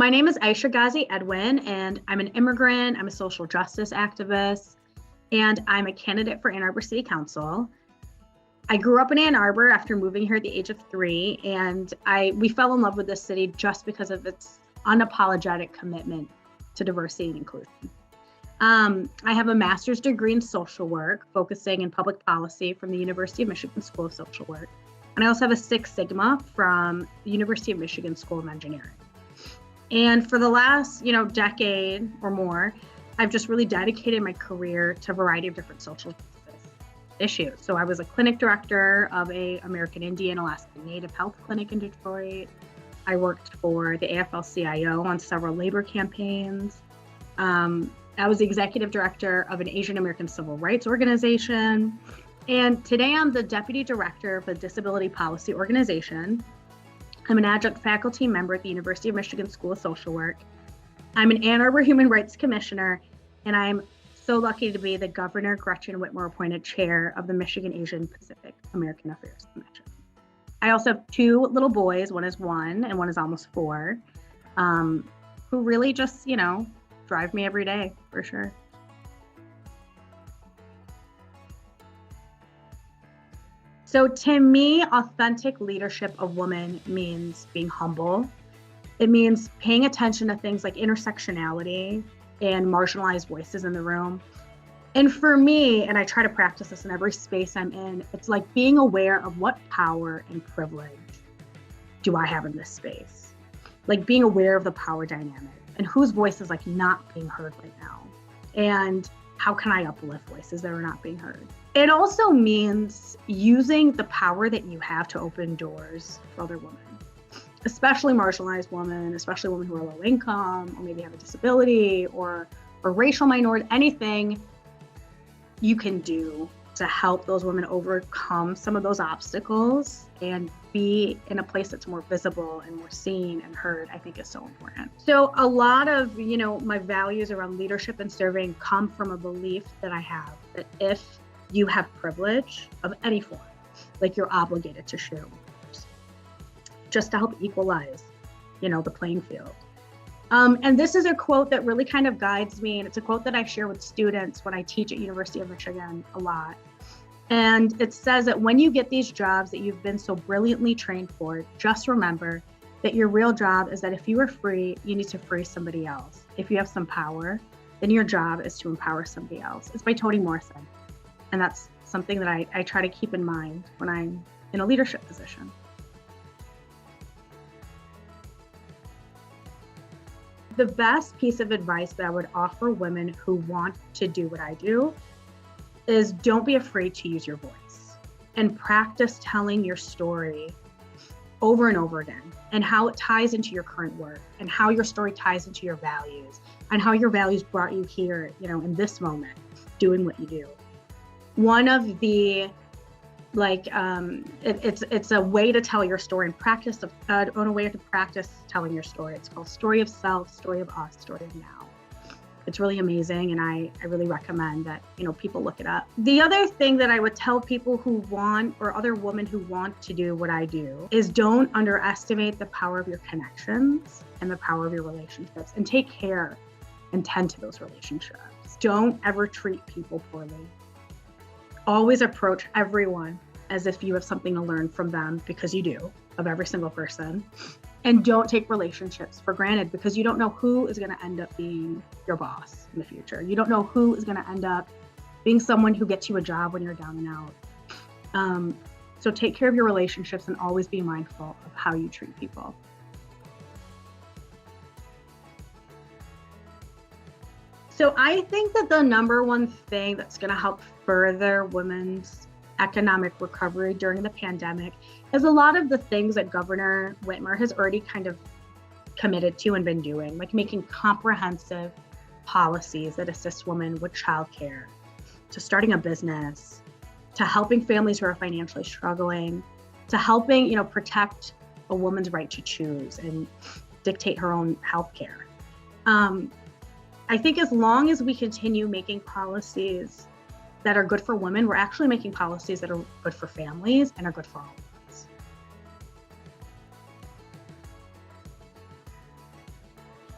My name is Ayesha Ghazi Edwin, and I'm an immigrant, I'm a social justice activist, and I'm a candidate for Ann Arbor City Council. I grew up in Ann Arbor after moving here at the age of 3, and we fell in love with this city just because of its unapologetic commitment to diversity and inclusion. I have a master's degree in social work, focusing in public policy from the University of Michigan School of Social Work. And I also have a Six Sigma from the University of Michigan School of Engineering. And for the last, decade or more, I've just really dedicated my career to a variety of different social justice issues. So I was a clinic director of a American Indian Alaska Native Health Clinic in Detroit. I worked for the AFL-CIO on several labor campaigns. I was the executive director of an Asian American civil rights organization. And today I'm the deputy director of a disability policy organization. I'm an adjunct faculty member at the University of Michigan School of Social Work. I'm an Ann Arbor Human Rights Commissioner, and I'm so lucky to be the Governor Gretchen Whitmer appointed chair of the Michigan Asian Pacific American Affairs Commission. I also have 2 little boys, one is 1 and one is almost 4, who really just, drive me every day for sure. So to me, authentic leadership of women means being humble. It means paying attention to things like intersectionality and marginalized voices in the room. And for me, and I try to practice this in every space I'm in, it's like being aware of what power and privilege do I have in this space? Like being aware of the power dynamic and whose voice is like not being heard right now. And how can I uplift voices that are not being heard? It also means using the power that you have to open doors for other women, especially marginalized women, especially women who are low income or maybe have a disability or racial minority, anything you can do to help those women overcome some of those obstacles and be in a place that's more visible and more seen and heard, I think is so important. So a lot of, my values around leadership and serving come from a belief that I have that if you have privilege of any form, like you're obligated to share with others, just to help equalize, the playing field. And this is a quote that really kind of guides me, and it's a quote that I share with students when I teach at University of Michigan a lot. And it says that when you get these jobs that you've been so brilliantly trained for, just remember that your real job is that if you are free, you need to free somebody else. If you have some power, then your job is to empower somebody else. It's by Toni Morrison. And that's something that I try to keep in mind when I'm in a leadership position. The best piece of advice that I would offer women who want to do what I do is don't be afraid to use your voice and practice telling your story over and over again and how it ties into your current work and how your story ties into your values and how your values brought you here, in this moment, doing what you do. One of the, it's a way to tell your story and practice on a way to practice telling your story. It's called Story of Self, Story of Us, Story of Now. It's really amazing, and I really recommend that, people look it up. The other thing that I would tell people who want, or other women who want to do what I do, is don't underestimate the power of your connections and the power of your relationships, and take care and tend to those relationships. Don't ever treat people poorly. Always approach everyone as if you have something to learn from them, because you do, of every single person. And don't take relationships for granted, because you don't know who is going to end up being your boss in the future. You don't know who is going to end up being someone who gets you a job when you're down and out. So take care of your relationships and always be mindful of how you treat people. So I think that the number one thing that's going to help further women's economic recovery during the pandemic is a lot of the things that Governor Whitmer has already kind of committed to and been doing, like making comprehensive policies that assist women with childcare, to starting a business, to helping families who are financially struggling, to helping, protect a woman's right to choose and dictate her own health care. I think as long as we continue making policies that are good for women, we're actually making policies that are good for families and are good for all.